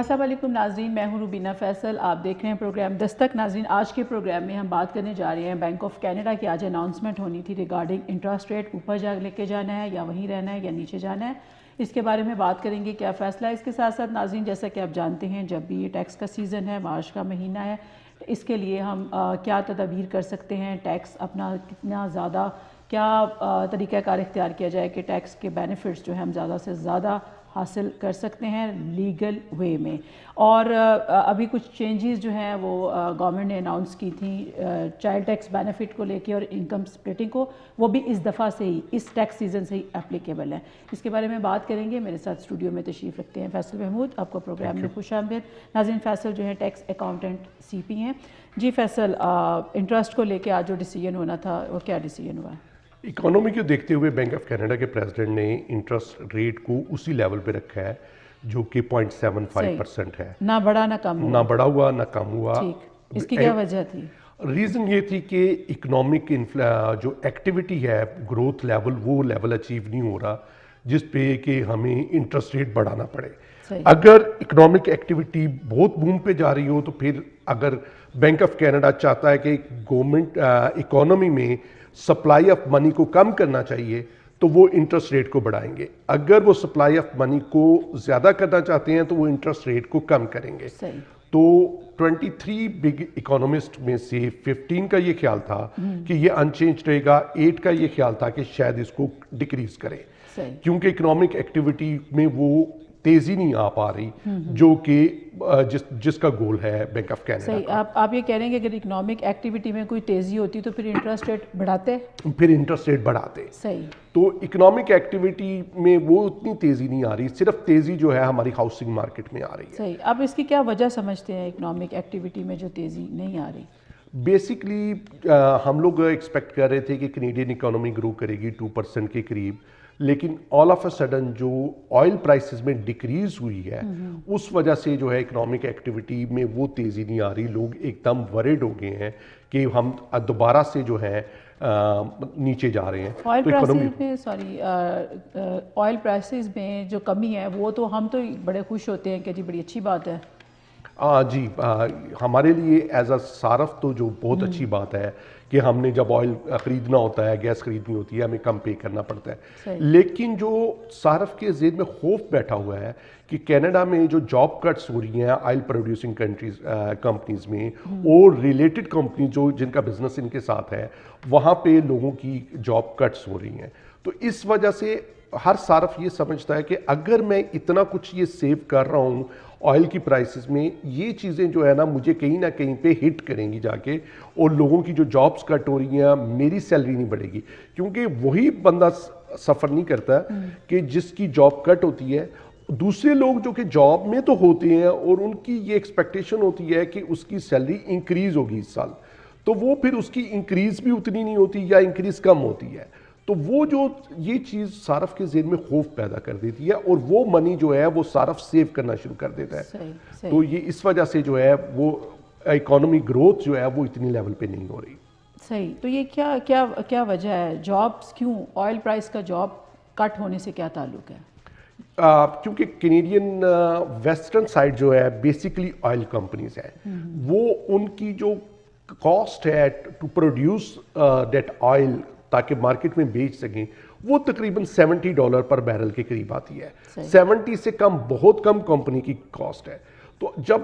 السلام علیکم ناظرین، میں ہوں روبینہ فیصل، آپ دیکھ رہے ہیں پروگرام دستک۔ ناظرین، آج کے پروگرام میں ہم بات کرنے جا رہے ہیں بینک آف کینیڈا کی آج اناؤنسمنٹ ہونی تھی ریگارڈنگ انٹرسٹ ریٹ اوپر لے کے جانا ہے یا وہیں رہنا ہے یا نیچے جانا ہے، اس کے بارے میں بات کریں گے کیا فیصلہ ہے۔ اس کے ساتھ ساتھ ناظرین، جیسا کہ آپ جانتے ہیں جب بھی یہ ٹیکس کا سیزن ہے، مارچ کا مہینہ ہے، اس کے لیے ہم کیا تدابیر کر سکتے ہیں، ٹیکس اپنا کتنا زیادہ کیا طریقہ کار اختیار کیا جائے کہ ٹیکس کے بینیفٹس جو ہیں ہم زیادہ سے زیادہ حاصل کر سکتے ہیں لیگل وے میں۔ اور ابھی کچھ چینجز جو ہیں وہ گورنمنٹ نے اناؤنس کی تھیں چائلڈ ٹیکس بینیفٹ کو لے کے اور انکم سپلٹنگ کو، وہ بھی اس دفعہ سے ہی اس ٹیکس سیزن سے ہی اپلیکیبل ہے۔ اس کے بارے میں بات کریں گے، میرے ساتھ اسٹوڈیو میں تشریف رکھتے ہیں فیصل محمود، آپ کو پروگرام میں خوش آمدید۔ ناظرین، فیصل جو ہے ٹیکس اکاؤنٹنٹ سی پی ہیں۔ جی فیصل، انٹرسٹ کو لے کے آج جو ڈیسیجن ہونا تھا وہ کیا ڈیسیجن ہوا؟ اکانومی کو دیکھتے ہوئے بینک آف کینیڈا کے پریزیڈنٹ نے انٹرسٹ ریٹ کو اسی لیول پہ رکھا ہے جو کہ 0.75% ہے، نہ بڑا نہ کم ہوا، نہ بڑا ہوا نہ کم ہوا۔ ٹھیک، اس کی کیا وجہ تھی؟ ریزن یہ تھی کہ اکنامک جو ایکٹیویٹی ہے، گروتھ لیول، وہ لیول اچیو نہیں ہو رہا جس پہ کہ ہمیں انٹرسٹ ریٹ بڑھانا پڑے۔ اگر اکنامک ایکٹیویٹی بہت بوم پہ جا رہی ہو تو پھر اگر بینک آف کینیڈا چاہتا ہے کہ گورنمنٹ اکانومی میں سپلائی آف منی کو کم کرنا چاہیے تو وہ انٹرسٹ ریٹ کو بڑھائیں گے، اگر وہ سپلائی آف منی کو زیادہ کرنا چاہتے ہیں تو وہ انٹرسٹ ریٹ کو کم کریں گے۔ تو 23 بگ اکانومسٹ میں سے 15 کا یہ خیال تھا کہ یہ انچینج رہے گا، 8 کا یہ خیال تھا کہ شاید اس کو ڈیکریز کرے، کیونکہ اکنامک ایکٹیویٹی میں وہ تیزی نہیں آ پا رہی جو کہ جس کا گول ہے بینک آف کینیڈا۔ صحیح، آپ یہ کہہ رہے ہیں کہ اگر اکنامک ایکٹیویٹی میں کوئی تیزی ہوتی تو پھر انٹرسٹ ریٹ بڑھاتے؟ پھر انٹرسٹ ریٹ بڑھاتے۔ صحیح، تو اکنامک ایکٹیویٹی میں وہ اتنی تیزی نہیں آ رہی، صرف تیزی جو ہے ہماری ہاؤسنگ مارکیٹ میں آ رہی ہے۔ صحیح، آپ اس کی کیا وجہ سمجھتے ہیں اکنامک ایکٹیویٹی میں جو تیزی نہیں آ رہی؟ بیسکلی ہم لوگ ایکسپیکٹ کر رہے تھے کہ کینیڈین اکانومی گرو کرے گی 2% کے قریب، لیکن آل آف اے سڈن جو آئل پرائسز میں ڈکریز ہوئی ہے اس وجہ سے جو ہے اکنامک ایکٹیویٹی میں وہ تیزی نہیں آ رہی۔ لوگ ایک دم ورڈ ہو گئے ہیں کہ ہم دوبارہ سے جو ہے نیچے جا رہے ہیں۔ آئل پرائسز میں جو کمی ہے وہ تو ہم تو بڑے خوش ہوتے ہیں کہ جی بڑی اچھی بات ہے۔ جی، ہمارے لیے ایز اے صارف تو جو بہت اچھی بات ہے کہ ہم نے جب آئل خریدنا ہوتا ہے، گیس خریدنی ہوتی ہے، ہمیں کم پے کرنا پڑتا ہے، لیکن جو صارف کے ذہن میں خوف بیٹھا ہوا ہے کہ کینیڈا میں جو جاب کٹس ہو رہی ہیں آئل پروڈیوسنگ کمپنیز میں اور ریلیٹڈ کمپنی جو جن کا بزنس ان کے ساتھ ہے، وہاں پہ لوگوں کی جاب کٹس ہو رہی ہیں، تو اس وجہ سے ہر صارف یہ سمجھتا ہے کہ اگر میں اتنا کچھ یہ سیو کر رہا ہوں آئل کی پرائسز میں، یہ چیزیں جو ہے نا مجھے کہیں نہ کہیں پہ ہٹ کریں گی جا کے، اور لوگوں کی جو جابز کٹ ہو رہی ہیں، میری سیلری نہیں بڑھے گی، کیونکہ وہی بندہ سفر نہیں کرتا کہ جس کی جاب کٹ ہوتی ہے۔ دوسرے لوگ جو کہ جاب میں تو ہوتے ہیں اور ان کی یہ ایکسپیکٹیشن ہوتی ہے کہ اس کی سیلری انکریز ہوگی اس سال، تو وہ پھر اس کی انکریز بھی اتنی نہیں ہوتی یا انکریز کم ہوتی ہے، تو وہ جو یہ چیز صارف کے ذہن میں خوف پیدا کر دیتی ہے اور وہ منی جو ہے وہ صارف سیو کرنا شروع کر دیتا ہے۔ تو یہ اس وجہ سے جو ہے وہ اکانومی گروتھ جو ہے وہ اتنی لیول پہ نہیں ہو رہی۔ صحیح، تو یہ کیا وجہ ہے؟ جابس کیوں، آئل پرائس کا جاب کٹ ہونے سے کیا تعلق ہے؟ کیونکہ کینیڈین ویسٹرن سائڈ جو ہے بیسیکلی آئل کمپنیز ہے، وہ ان کی جو کاسٹ ہے ٹو پروڈیوس دیٹ آئل تاکہ مارکیٹ میں بیچ سکیں، وہ تقریباً $70 پر بیرل کے قریب آتی ہے۔ 70 سے کم، بہت کم کمپنی کی کاسٹ ہے۔ تو جب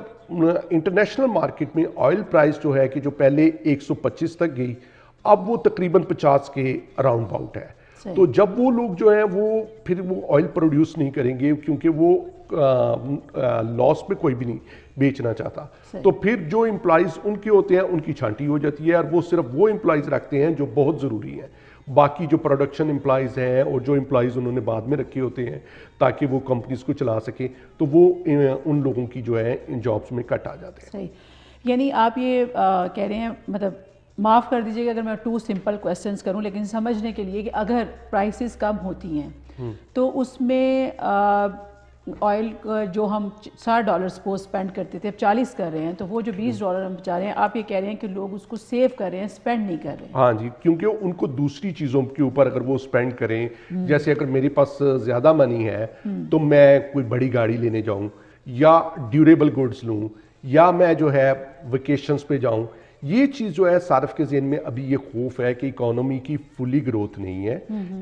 انٹرنیشنل مارکیٹ میں آئل پرائس جو ہے کہ جو پہلے 125 تک گئی، اب وہ تقریباً 50 کے اراؤنڈ باؤٹ ہے، تو جب وہ لوگ جو ہیں وہ پھر وہ آئل پروڈیوس نہیں کریں گے کیونکہ وہ لاس پہ کوئی بھی نہیں بیچنا چاہتا، تو پھر جو امپلائیز ان کے ہوتے ہیں ان کی چھانٹی ہو جاتی ہے، اور وہ صرف وہ امپلائیز رکھتے ہیں جو بہت ضروری ہیں، باقی جو پروڈکشن امپلائیز ہیں اور جو امپلائیز انہوں نے بعد میں رکھے ہوتے ہیں تاکہ وہ کمپنیز کو چلا سکیں، تو وہ ان لوگوں کی جو ہے ان جابس میں کٹ آ جاتے ہیں۔ صحیح، یعنی آپ یہ کہہ رہے ہیں، مطلب معاف کر دیجیے گا اگر میں 2 سمپل کویسچنس کروں لیکن سمجھنے کے لیے، کہ اگر پرائسز کم ہوتی ہیں تو اس میں آئل جو ہم $60 سپوز اسپینڈ کرتے تھے اب 40 کر رہے ہیں، تو وہ جو $20 ہم بچا رہے ہیں، آپ یہ کہہ رہے ہیں کہ لوگ اس کو سیو کر رہے ہیں، اسپینڈ نہیں کر رہے ہیں۔ ہاں جی، کیونکہ ان کو دوسری چیزوں کے اوپر اگر وہ اسپینڈ کریں، جیسے اگر میرے پاس زیادہ منی ہے تو میں کوئی بڑی گاڑی لینے جاؤں یا ڈیوریبل گڈس لوں یا میں جو ہے ویکیشنز پہ جاؤں. یہ چیز جو ہے صارف کے ذہن میں ابھی یہ خوف ہے کہ اکانومی کی فلی گروتھ نہیں ہے,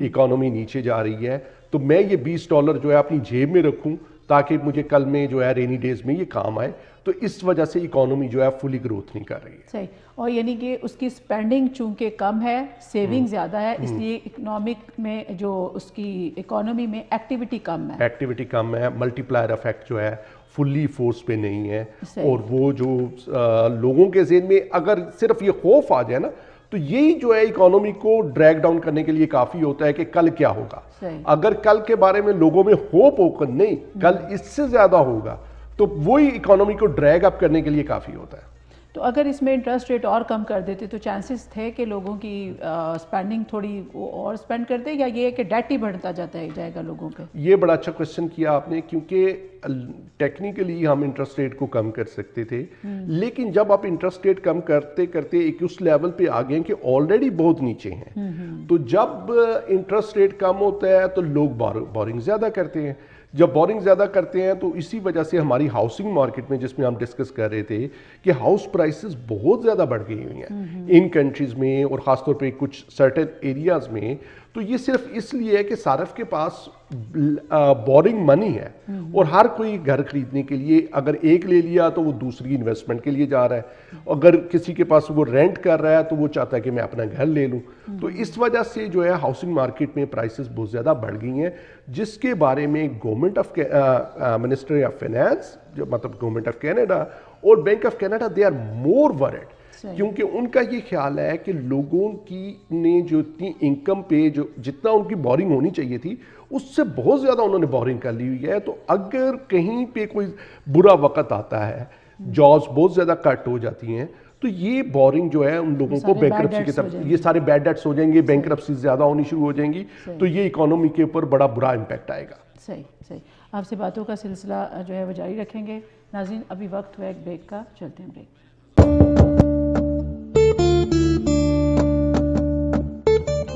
اکانومی نیچے جا رہی ہے, تو میں یہ $20 جو ہے اپنی جیب میں رکھوں تاکہ مجھے کل میں جو ہے رینی ڈیز میں یہ کام آئے. تو اس وجہ سے اکانومی جو ہے فلی گروتھ نہیں کر رہی ہے. صحیح. اور یعنی کہ اس کی سپینڈنگ چونکہ کم ہے, سیونگ زیادہ ہے, اس لیے اکنامک میں جو اس کی اکانومی میں ایکٹیویٹی کم ہے, ایکٹیویٹی کم ہے, ملٹی پلائر افیکٹ جو ہے فلی فورس پہ نہیں ہے. اور وہ جو لوگوں کے ذہن میں اگر صرف یہ خوف آ جائے نا تو یہی جو ہے اکانومی کو ڈریگ ڈاؤن کرنے کے لیے کافی ہوتا ہے کہ کل کیا ہوگا. اگر کل کے بارے میں لوگوں میں ہوپ ہو کر نہیں کل اس سے زیادہ ہوگا تو وہی اکانومی کو ڈریگ اپ کرنے کے لیے کافی ہوتا ہے. تو اگر اس میں انٹرسٹ ریٹ اور کم کر دیتے تو چانسز تھے کہ لوگوں کی سپینڈنگ تھوڑی اور سپینڈ کرتے, یا یہ ہے کہ ڈیٹ ہی بڑھتا جائے گا لوگوں پہ؟ یہ بڑا اچھا کوشچن کیا آپ نے, کیونکہ ٹیکنیکلی ہم انٹرسٹ ریٹ کو کم کر سکتے تھے, لیکن جب آپ انٹرسٹ ریٹ کم کرتے کرتے ایک اس لیول پہ آ گئے کہ آلریڈی بہت نیچے ہیں, تو جب انٹرسٹ ریٹ کم ہوتا ہے تو لوگ بورنگ زیادہ کرتے ہیں. جب بورنگ زیادہ کرتے ہیں تو اسی وجہ سے ہماری ہاؤسنگ مارکیٹ میں, جس میں ہم ڈسکس کر رہے تھے کہ ہاؤس پرائسز بہت زیادہ بڑھ گئی ہوئی ہیں ان کنٹریز میں اور خاص طور پہ کچھ سرٹن ایریاز میں. تو یہ صرف اس لیے ہے کہ صارف کے پاس بورنگ منی ہے اور ہر کوئی گھر خریدنے کے لیے اگر ایک لے لیا تو وہ دوسری انویسٹمنٹ کے لیے جا رہا ہے, اگر کسی کے پاس وہ رینٹ کر رہا ہے تو وہ چاہتا ہے کہ میں اپنا گھر لے لوں. تو اس وجہ سے جو ہے ہاؤسنگ مارکیٹ میں پرائسز بہت زیادہ بڑھ گئی ہیں, جس کے بارے میں government of ministry of finance جو مطلب گورنمنٹ آف کینیڈا اور bank of Canada they are more word, کیونکہ ان کا یہ خیال ہے کہ لوگوں کی نے جو اتنی انکم پہ جو جتنا ان کی بورنگ ہونی چاہیے تھی اس سے بہت زیادہ انہوں نے بورنگ کر لی ہوئی ہے. تو اگر کہیں پہ کوئی برا وقت آتا ہے, جابس بہت زیادہ کٹ ہو جاتی ہیں, تو یہ بورنگ جو ہے ان لوگوں کو بینکرپسی کی طرف, یہ سارے بیڈ ڈیٹس ہو جائیں گے, بینکرپسی زیادہ ہونی شروع ہو جائیں گی, تو یہ اکانومی کے اوپر بڑا برا امپیکٹ آئے گا. صحیح. آپ سے باتوں کا سلسلہ جو ہے وہ جاری رکھیں گے. ناظرین ابھی وقت ہوا ایک بریک کا, چلتے ہیں بریک.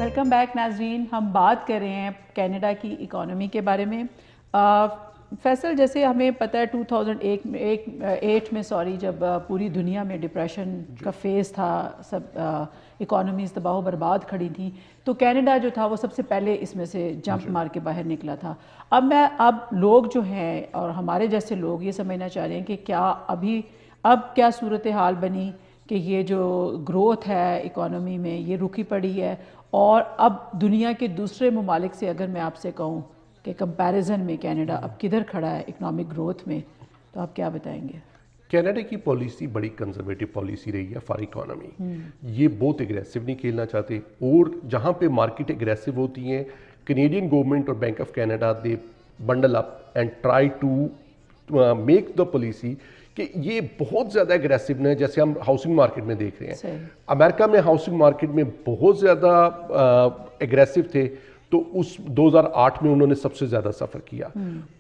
ویلکم بیک ناظرین, ہم بات کر رہے ہیں کینیڈا کی اکانومی کے بارے میں. فیصل, جیسے ہمیں پتہ ہے 2008 میں جب پوری دنیا میں ڈپریشن کا فیز تھا, سب اکانومیز تباہ و برباد کھڑی تھیں, تو کینیڈا جو تھا وہ سب سے پہلے اس میں سے جمپ مار کے باہر نکلا تھا. اب لوگ جو ہیں اور ہمارے جیسے لوگ یہ سمجھنا چاہ رہے ہیں کہ کیا اب کیا صورتحال بنی کہ یہ جو گروتھ ہے اکانومی میں یہ رکی پڑی ہے, اور اب دنیا کے دوسرے ممالک سے اگر میں آپ سے کہوں کہ کمپیریزن میں کینیڈا اب کدھر کھڑا ہے اکنامک گروتھ میں, تو آپ کیا بتائیں گے؟ کینیڈا کی پالیسی بڑی کنزرویٹو پالیسی رہی ہے فار اکانومی. یہ بہت اگریسو نہیں کھیلنا چاہتے, اور جہاں پہ مارکیٹ اگریسو ہوتی ہیں کینیڈین گورنمنٹ اور bank of Canada they bundle up and try to make the policy کہ یہ بہت زیادہ اگریسو ہے. جیسے ہم ہاؤسنگ مارکیٹ میں دیکھ رہے ہیں, امریکہ میں ہاؤسنگ مارکیٹ میں بہت زیادہ اگریسو تھے, تو اس 2008 میں انہوں نے سب سے زیادہ سفر کیا.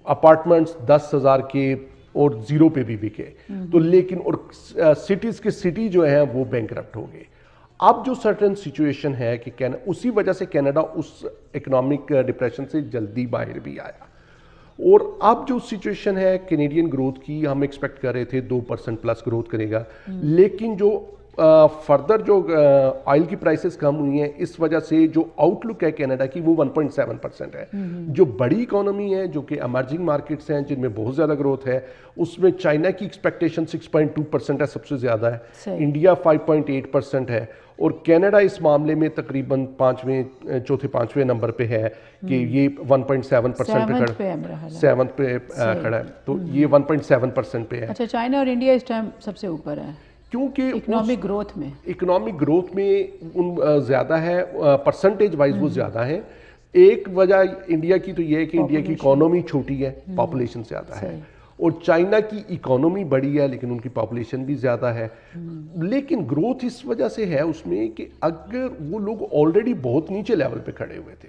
اپارٹمنٹس 10,000 کے اور زیرو پہ بھی بکے, تو لیکن اور سٹیز کے سٹی جو ہیں وہ بینکرپٹ ہو گئے. اب جو سرٹن سچویشن ہے کہ اسی وجہ سے کینیڈا اس اکنامک ڈپریشن سے جلدی باہر بھی آیا, اور اب جو سچویشن ہے کینیڈین گروتھ کی ہم ایکسپیکٹ کر رہے تھے 2% پلس گروتھ کرے گا, لیکن جو فردر جو آئل کی پرائسز کم ہوئی ہیں اس وجہ سے جو آؤٹ لک ہے کینیڈا کی وہ 1.7% ہے. جو بڑی اکانومی ہے جو کہ امرجنگ مارکیٹس ہیں جن میں بہت زیادہ گروتھ ہے, اس میں چائنا کی ایکسپیکٹیشن 6.2% ہے, سب سے زیادہ ہے, انڈیا 5.8% ہے, اور کینیڈا اس معاملے میں تقریباً چوتھے پانچویں نمبر پہ ہے کہ یہ 1.7% پہ کھڑا ہے. تو یہ 1.7% پہ ہے. اچھا, چائنا اور انڈیا اس ٹائم سب سے اوپر ہے کیونکہ اکنامک گروتھ میں ان زیادہ ہے, پرسنٹیج وائز وہ زیادہ ہیں. ایک وجہ انڈیا کی تو یہ ہے کہ انڈیا کی اکانومی چھوٹی ہے, پاپولیشن زیادہ ہے, اور چائنا کی اکانومی بڑی ہے لیکن ان کی پاپولیشن بھی زیادہ ہے. لیکن گروتھ اس وجہ سے ہے اس میں کہ اگر وہ لوگ آلریڈی بہت نیچے لیول پہ کھڑے ہوئے تھے,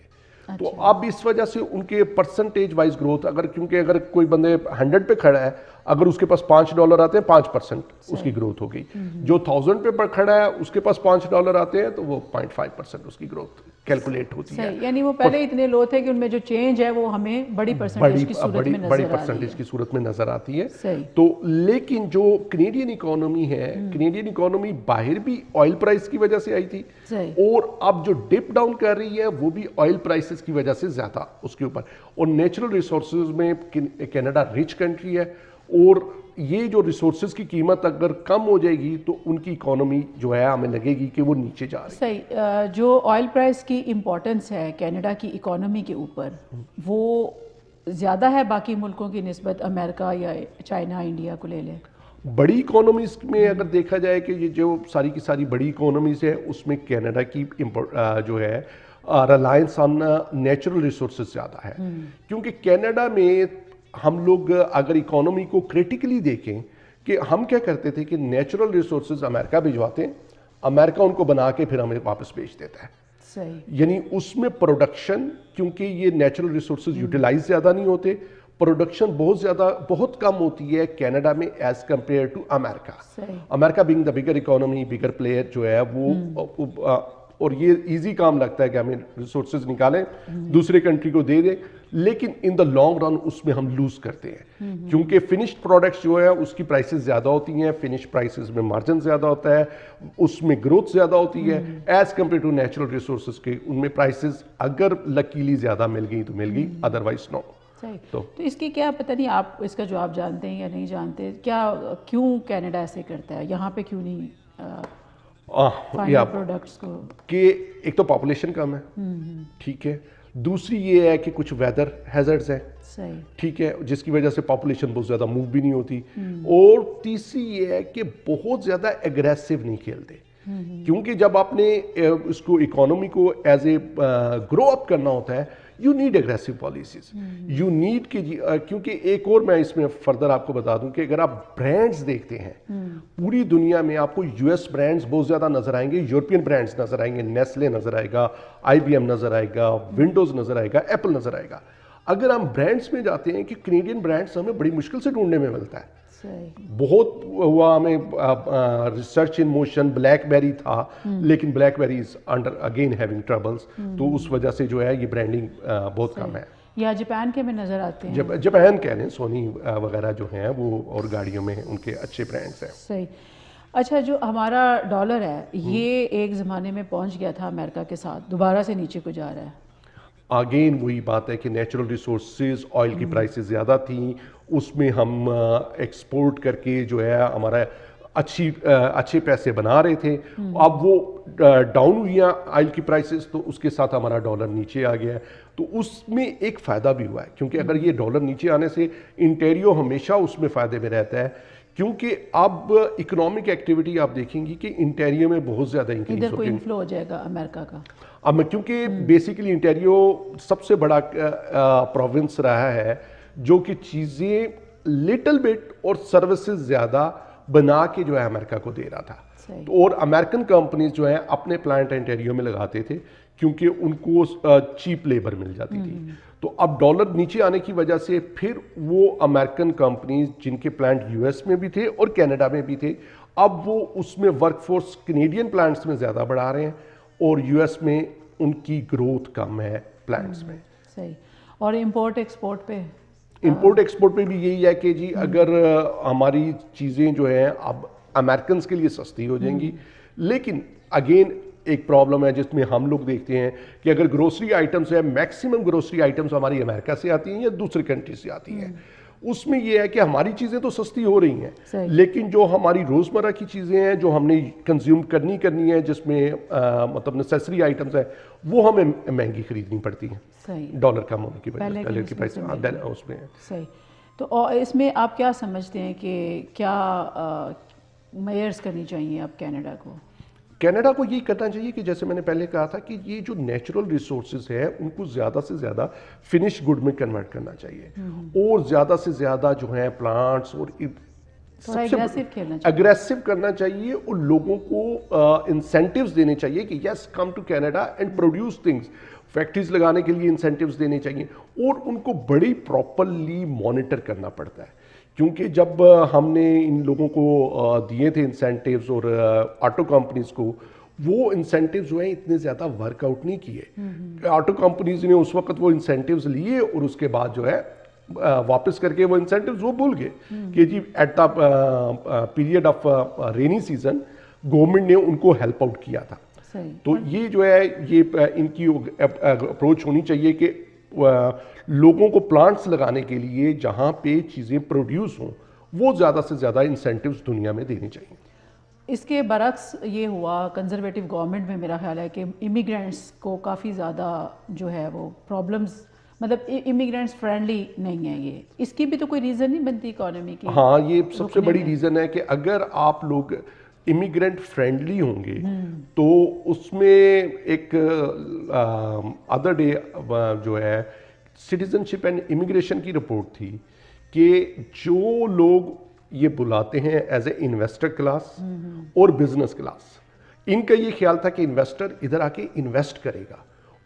تو اب اس وجہ سے ان کے پرسنٹیج وائز گروتھ کیونکہ اگر کوئی بندے 100 پہ کھڑا ہے اگر اس کے پاس $5 آتے ہیں 5% اس کی گروتھ ہو گئی. جو 1000 پہ کھڑا ہے اس کے پاس $5 آتے ہیں تو وہ 0.5% اس کی گروتھ کیلکولیٹ ہوتی ہے. یعنی وہ پہلے اتنے لو تھے کہ ان میں جو چینج ہے وہ ہمیں بڑی پرسنٹیج کی صورت میں بڑی پرسنٹیج کی صورت میں نظر آتی ہے. صحیح. تو لیکن جو کینیڈین اکانومی ہے, کینیڈین اکانومی باہر بھی آئل پرائس کی وجہ سے آئی تھی, اور اب جو ڈپ ڈاؤن کر رہی ہے وہ بھی آئل پرائسز کی وجہ سے زیادہ اس کے اوپر. اور نیچرل ریسورسز میں کینیڈا رچ کنٹری ہے, اور یہ جو ریسورسز کی قیمت اگر کم ہو جائے گی تو ان کی اکانومی جو ہے ہمیں لگے گی کہ وہ نیچے جا رہی ہے. صحیح. جو آئل پرائس کی امپورٹنس ہے کینیڈا کی اکانومی کے اوپر, وہ زیادہ ہے باقی ملکوں کی نسبت, امریکہ یا چائنا, انڈیا کو لے لیں. بڑی اکانومیز میں اگر دیکھا جائے کہ یہ جو ساری کی ساری بڑی اکانومیز ہے اس میں کینیڈا کی جو ہے ریلائنس آن نیچرل ریسورسز زیادہ ہے. کیونکہ کینیڈا میں ہم لوگ اگر اکانومی کو کریٹیکلی دیکھیں کہ ہم کیا کرتے تھے کہ نیچرل ریسورسز امریکہ بھجواتے ہیں, امریکہ ان کو بنا کے پھر ہمیں واپس بیچ دیتا ہے. صحیح. یعنی اس میں پروڈکشن, کیونکہ یہ نیچرل ریسورسز یوٹیلائز زیادہ نہیں ہوتے, پروڈکشن بہت کم ہوتی ہے کینیڈا میں as compare to America. America being the bigger economy, bigger player جو ہے وہ, اور یہ ایزی کام لگتا ہے کہ ہمیں ریسورسز نکالیں دوسرے کنٹری کو دے دیں, لیکن ان دا لانگ رن اس میں ہم لوز کرتے ہیں کیونکہ فنشڈ پروڈکٹس جو ہے اس کی پرائسز زیادہ ہوتی ہیں, فنش پرائسز میں مارجن زیادہ ہوتا ہے, اس میں گروتھ زیادہ ہوتی ہے as compare to natural resources کے. ان میں پرائسز اگر لکیلی زیادہ مل گئی تو مل گئی, ادروائز نو. تو اس کی کیا پتہ نہیں آپ اس کا جواب جانتے ہیں یا نہیں جانتے, کیا کیوں کینیڈا ایسے کرتا ہے, یہاں پہ کیوں نہیں پروڈکٹس کو؟ کہ ایک تو پاپولیشن کم ہے, ٹھیک ہے, دوسری یہ ہے کہ کچھ ویدر ہیزرڈز ہیں, ٹھیک ہے, جس کی وجہ سے پاپولیشن بہت زیادہ موو بھی نہیں ہوتی, اور تیسری یہ ہے کہ بہت زیادہ ایگریسو نہیں کھیلتے. کیونکہ جب آپ نے اس کو اکانومی کو ایز اے گرو اپ کرنا ہوتا ہے, you need aggressive policies, you need کہ کیونکہ ایک اور میں اس میں فردر آپ کو بتا دوں کہ اگر آپ برانڈز دیکھتے ہیں پوری دنیا میں آپ کو یو ایس برانڈز بہت زیادہ نظر آئیں گے, یورپین برانڈز نظر آئیں گے, نیسلے نظر آئے گا, آئی بی ایم نظر آئے گا, ونڈوز نظر آئے گا, ایپل نظر آئے گا. اگر ہم برانڈز میں جاتے ہیں کہ کینیڈین برانڈز ہمیں بڑی مشکل سے ڈھونڈنے میں ملتا ہے. بہت ہوا ہمیں ریسرچ ان موشن, بلیک بیری تھا لیکن بلیک بیری is under again having troubles, تو اس وجہ سے جو ہے یہ برانڈنگ بہت کم ہے. یا جاپان کے میں نظر آتے ہیں, جاپان کہہ لیں, سونی وغیرہ جو ہیں وہ, اور گاڑیوں میں ان کے اچھے برانڈز ہیں. صحیح. اچھا, جو ہمارا ڈالر ہے یہ ایک زمانے میں پہنچ گیا تھا امریکہ کے ساتھ, دوبارہ سے نیچے کو جا رہا ہے. اگین وہی بات ہے کہ نیچرل ریسورسز, آئل کی پرائسز زیادہ تھیں, اس میں ہم ایکسپورٹ کر کے جو ہے ہمارا اچھے پیسے بنا رہے تھے. اب وہ ڈاؤن ہوئی ہیں آئل کی پرائسز, تو اس کے ساتھ ہمارا ڈالر نیچے آ گیا ہے. تو اس میں ایک فائدہ بھی ہوا ہے, کیونکہ اگر یہ ڈالر نیچے آنے سے انٹیریو ہمیشہ اس میں فائدے میں رہتا ہے, کیونکہ اب اکنامک ایکٹیویٹی آپ دیکھیں گی کہ انٹیریو میں بہت زیادہ انکریز ادھر کوئی انفلو ہو جائے گا امریکہ کا. اب کیونکہ بیسیکلی انٹیریو سب سے بڑا پروونس رہا ہے جو کہ چیزیں لٹل بٹ اور سروسز زیادہ بنا کے جو ہے امریکہ کو دے رہا تھا. اور امریکن کمپنیز جو ہیں اپنے پلانٹ انٹیریو میں لگاتے تھے کیونکہ ان کو چیپ لیبر مل جاتی تھی. تو اب ڈالر نیچے آنے کی وجہ سے پھر وہ امریکن کمپنیز جن کے پلانٹ یو ایس میں بھی تھے اور کینیڈا میں بھی تھے, اب وہ اس میں ورک فورس کینیڈین پلانٹس میں زیادہ بڑھا رہے ہیں, اور یو ایس میں ان کی گروتھ کم ہے پلانٹس میں. صحیح. اور امپورٹ ایکسپورٹ پہ بھی یہی ہے کہ جی اگر ہماری چیزیں جو ہیں اب امریکنز کے لیے سستی ہو جائیں گی, لیکن اگین ایک پرابلم ہے جس میں ہم لوگ دیکھتے ہیں کہ اگر گروسری آئٹمز ہیں, میکسیمم گروسری آئٹمز ہماری امریکہ سے آتی ہیں یا دوسری کنٹری سے آتی ہیں. اس میں یہ ہے کہ ہماری چیزیں تو سستی ہو رہی ہیں, لیکن جو ہماری روزمرہ کی چیزیں ہیں جو ہم نے کنزیوم کرنی ہے, جس میں مطلب نیسیسری آئٹمز ہیں, وہ ہمیں مہنگی خریدنی پڑتی ہیں ڈالر کم ہونے کی وجہ سے, ڈالر کی پرائس اس میں. صحیح. تو اس میں آپ کیا سمجھتے ہیں کہ کیا میئرز کرنی چاہیے اب کینیڈا کو؟ کینیڈا کو یہ کرنا چاہیے کہ جیسے میں نے پہلے کہا تھا کہ یہ جو نیچرل ریسورسز ہے ان کو زیادہ سے زیادہ فنش گڈ میں کنورٹ کرنا چاہیے, اور زیادہ سے زیادہ جو ہیں پلانٹس اور اگریسو کرنا چاہیے, اور لوگوں کو انسینٹیوز دینے چاہیے کہ yes come to Canada and produce things. Factories لگانے کے لیے انسینٹیوز دینے چاہیے, اور ان کو بڑی پراپرلی مانیٹر کرنا پڑتا ہے, کیونکہ جب ہم نے ان لوگوں کو دیے تھے انسینٹیوز اور آٹو کمپنیز کو، وہ انسینٹیوز جو ہیں اتنے زیادہ ورک آؤٹ نہیں کیے. آٹو کمپنیز نے اس وقت وہ انسینٹیوز لیے اور اس کے بعد جو ہے واپس کر کے وہ انسینٹیوز وہ بھول گئے کہ جی at the period of rainy season government نے ان کو ہیلپ آؤٹ کیا تھا. تو یہ جو ہے یہ ان کی اپروچ ہونی چاہیے کہ لوگوں کو پلانٹس لگانے کے لیے جہاں پہ چیزیں پروڈیوس ہوں وہ زیادہ سے زیادہ انسینٹیوز دنیا میں دینے چاہیے. اس کے برعکس یہ ہوا کنزرویٹو گورنمنٹ میں، میرا خیال ہے کہ امیگرینٹس کو کافی زیادہ جو ہے وہ پرابلمز، مطلب امیگرینٹس فرینڈلی نہیں ہیں. یہ اس کی بھی تو کوئی ریزن نہیں بنتی اکانومی کی. ہاں یہ سب سے بڑی ریزن ہے کہ اگر آپ لوگ امیگرینٹ فرینڈلی ہوں گے تو اس میں ایک ادر ڈے جو ہے سٹیزن شپ اینڈ امیگریشن کی رپورٹ تھی کہ جو لوگ یہ بلاتے ہیں ایز اے انویسٹر کلاس اور بزنس کلاس، ان کا یہ خیال تھا کہ انویسٹر ادھر آ کے انویسٹ کرے گا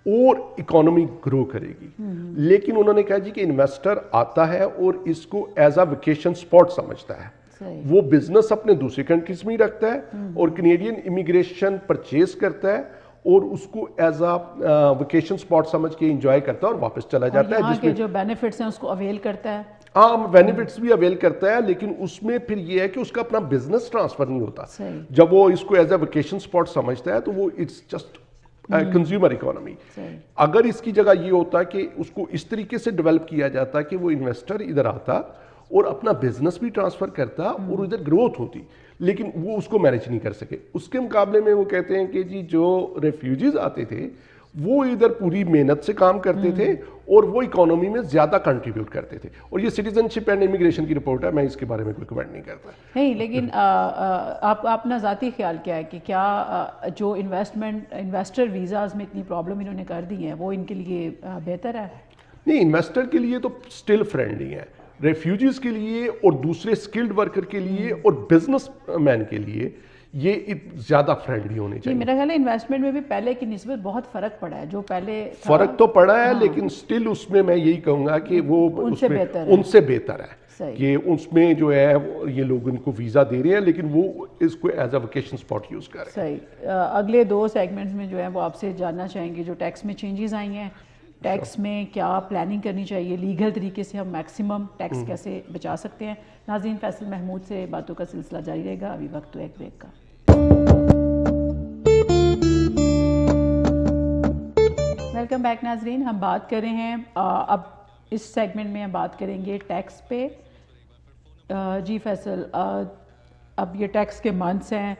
اور اکانومی گرو کرے گی، لیکن انہوں نے کہا جی کہ انویسٹر آتا ہے اور اس کو ایز اے ویکیشن اسپاٹ سمجھتا ہے، وہ بزنس اپنے دوسری کنٹریز میں ہی رکھتا ہے اور کینیڈین امیگریشن پرچیز کرتا ہے اور اس کو ایز اے ویکیشن اسپاٹ سمجھ کے انجوائے کرتا ہے اور واپس چلا جاتا ہے، جس میں جو بینیفٹس ہیں اس کو اویل کرتا ہے. عام بینیفٹس بھی اویل کرتا ہے، لیکن اس میں پھر یہ ہے کہ اس کا اپنا بزنس ٹرانسفر نہیں ہوتا. جب وہ اس کو ایز اے ویکیشن اسپاٹ سمجھتا ہے تو وہ اٹس جسٹ کنزیومر اکانومی. اگر اس کی جگہ یہ ہوتا کہ اس کو اس طریقے سے ڈیولپ کیا جاتا کہ وہ انویسٹر ادھر آتا اور اپنا بزنس بھی ٹرانسفر کرتا اور ادھر گروتھ ہوتی، لیکن وہ اس کو مینیج نہیں کر سکے. اس کے مقابلے میں وہ کہتے ہیں کہ جی جو ریفیوجیز آتے تھے وہ ادھر پوری محنت سے کام کرتے تھے اور وہ اکانومی میں زیادہ کنٹریبیوٹ کرتے تھے. اور یہ سٹیزن شپ اینڈ امیگریشن کی رپورٹ ہے، میں اس کے بارے میں کوئی کمنٹ نہیں کرتا. نہیں، لیکن آپ اپنا ذاتی خیال کیا ہے کہ کیا جو انویسٹر ویزاز میں اتنی پرابلم انہوں نے کر دی ہیں وہ ان کے لیے بہتر ہے؟ نہیں، انویسٹر کے لیے تو اسٹل فرینڈلی ہے، ریفیوجیز کے لیے اور دوسرے اسکلڈ ورکر کے لیے اور بزنس مین کے لیے یہ زیادہ فرینڈلی ہونے چاہیے. میرا خیال ہے انویسٹمنٹ میں بھی پہلے کی نسبت بہت فرق پڑا ہے. جو پہلے فرق تو پڑا ہے لیکن اسٹل اس میں میں یہی کہوں گا کہ وہ ان سے بہتر ہے کہ اس میں جو ہے یہ لوگ ان کو ویزا دے رہے ہیں لیکن وہ اس کو as a vacation spot use کر رہے ہیں. صحیح. اگلے 2 سیگمنٹس میں جو ہے وہ آپ سے جاننا چاہیں گے جو ٹیکس میں چینجز آئی ہیں، ٹیکس میں کیا پلاننگ کرنی چاہیے، لیگل طریقے سے ہم میکسیمم ٹیکس کیسے بچا سکتے ہیں. ناظرین، فیصل محمود سے باتوں کا سلسلہ جاری رہے گا. ابھی وقت تو ایک بریک کا. ویلکم بیک ناظرین. ہم بات کر رہے ہیں اب اس سیگمنٹ میں ہم بات کریں گے ٹیکس پہ. جی فیصل، اب یہ ٹیکس کے منتھس ہیں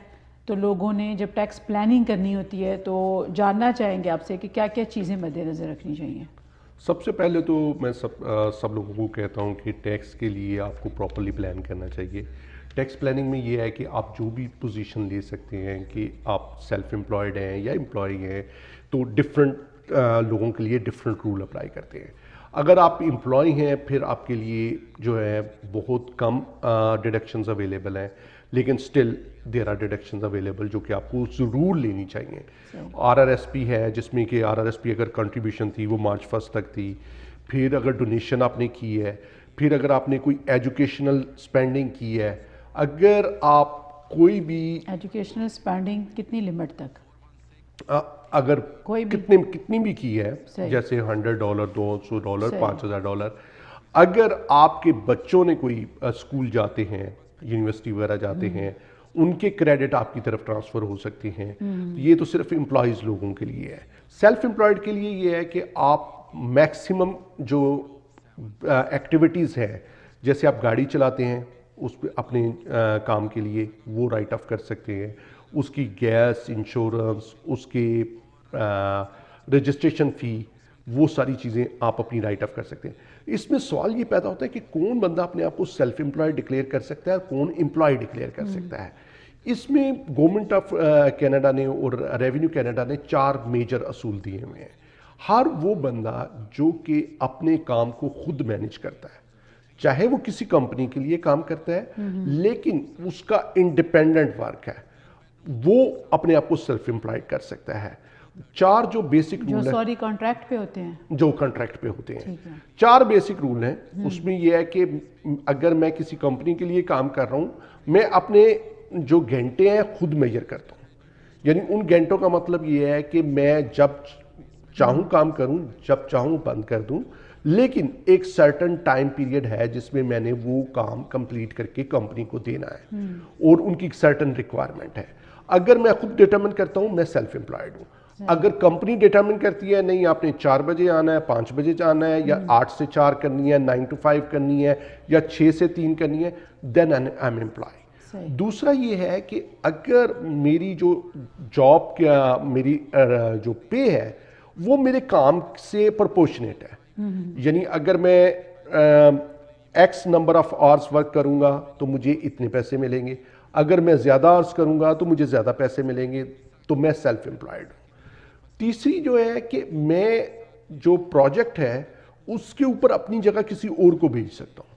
تو لوگوں نے جب ٹیکس پلاننگ کرنی ہوتی ہے تو جاننا چاہیں گے آپ سے کہ کیا کیا چیزیں مد نظر رکھنی چاہیے. سب سے پہلے تو میں سب لوگوں کو کہتا ہوں کہ ٹیکس کے لیے آپ کو پراپرلی پلان کرنا چاہیے. ٹیکس پلاننگ میں یہ ہے کہ آپ جو بھی پوزیشن لے سکتے ہیں کہ آپ سیلف امپلائڈ ہیں یا امپلائی ہیں تو ڈفرینٹ لوگوں کے لیے ڈفرینٹ رول اپلائی کرتے ہیں. اگر آپ امپلائی ہیں پھر آپ کے لیے جو ہے بہت کم ڈیڈکشنز اویلیبل ہیں، لیکن still there are deductions available جو کہ آپ کو ضرور لینی چاہیے. RRSP ہے جس میں کہ RRSP اگر کنٹریبیوشن تھی وہ مارچ 1 تک تھی. پھر اگر ڈونیشن آپ نے کی ہے، پھر اگر آپ نے کوئی ایجوکیشنل اسپینڈنگ کی ہے، اگر آپ کوئی بھی ایجوکیشنل اسپینڈنگ کتنی لمٹ تک اگر کتنی بھی کی ہے، جیسے $100 $200 $5,000، اگر آپ کے بچوں نے کوئی اسکول جاتے ہیں، یونیورسٹی وغیرہ جاتے ہیں، ان کے کریڈٹ آپ کی طرف ٹرانسفر ہو سکتے ہیں. یہ تو صرف امپلائیز لوگوں کے لیے ہے. سیلف امپلائڈ کے لیے یہ ہے کہ آپ میکسیمم جو ایکٹیویٹیز ہیں، جیسے آپ گاڑی چلاتے ہیں اس پہ اپنے کام کے لیے وہ رائٹ آف کر سکتے ہیں. اس کی گیس انشورنس، اس کے رجسٹریشن فی، وہ ساری چیزیں آپ اپنی رائٹ آف کر سکتے ہیں. اس میں سوال یہ پیدا ہوتا ہے کہ کون بندہ اپنے آپ کو سیلف امپلائڈ ڈکلیئر کر سکتا ہے اور کون امپلائی ڈکلیئر کر سکتا ہے. اس میں گورنمنٹ آف کینیڈا نے اور ریونیو کینیڈا نے 4 میجر اصول دیے ہوئے ہیں. ہر وہ بندہ جو کہ اپنے کام کو خود مینیج کرتا ہے، چاہے وہ کسی کمپنی کے لیے کام کرتا ہے لیکن اس کا انڈیپینڈنٹ ورک ہے، وہ اپنے آپ کو سیلف امپلائڈ کر سکتا ہے. 4 جو بیسک جو رول سوری کانٹریکٹ پہ ہوتے ہیں, جو کنٹریکٹ پہ ہوتے ہیں, ٹھیک ہے, 4 بیسک رول ہیں. اس میں یہ ہے کہ اگر میں کسی کمپنی کے لیے کام کر رہا ہوں, میں اپنے جو گھنٹے ہیں خود میجر کرتا ہوں. یعنی ان گھنٹوں کا مطلب یہ ہے کہ میں جب چاہوں کام کروں, جب چاہوں بند کر دوں, لیکن ایک سرٹن ٹائم پیریڈ ہے جس میں میں نے وہ کام کمپلیٹ کر کے کمپنی کو دینا ہے, اور ان کی ایک سرٹن ریکوائرمنٹ ہے. اگر میں خود ڈٹرمن کرتا ہوں, میں سیلف امپلائڈ ہوں. اگر کمپنی ڈٹرمن کرتی ہے نہیں آپ نے 4 بجے آنا ہے, 5 بجے جانا ہے, یا 8 سے 4 کرنی ہے, 9 to 5 کرنی ہے, یا 6 سے 3 کرنی ہے, دین آئی ایم امپلائی. دوسرا یہ ہے کہ اگر میری جو جاب کا میری جو پے ہے وہ میرے کام سے پرپورشنیٹ ہے, یعنی اگر میں x number of hours work کروں گا تو مجھے اتنے پیسے ملیں گے, اگر میں زیادہ آورس کروں گا تو مجھے زیادہ پیسے ملیں گے, تو میں سیلف امپلائڈ ہوں. تیسری جو ہے کہ میں جو پروجیکٹ ہے اس کے اوپر اپنی جگہ کسی اور کو بھیج سکتا ہوں.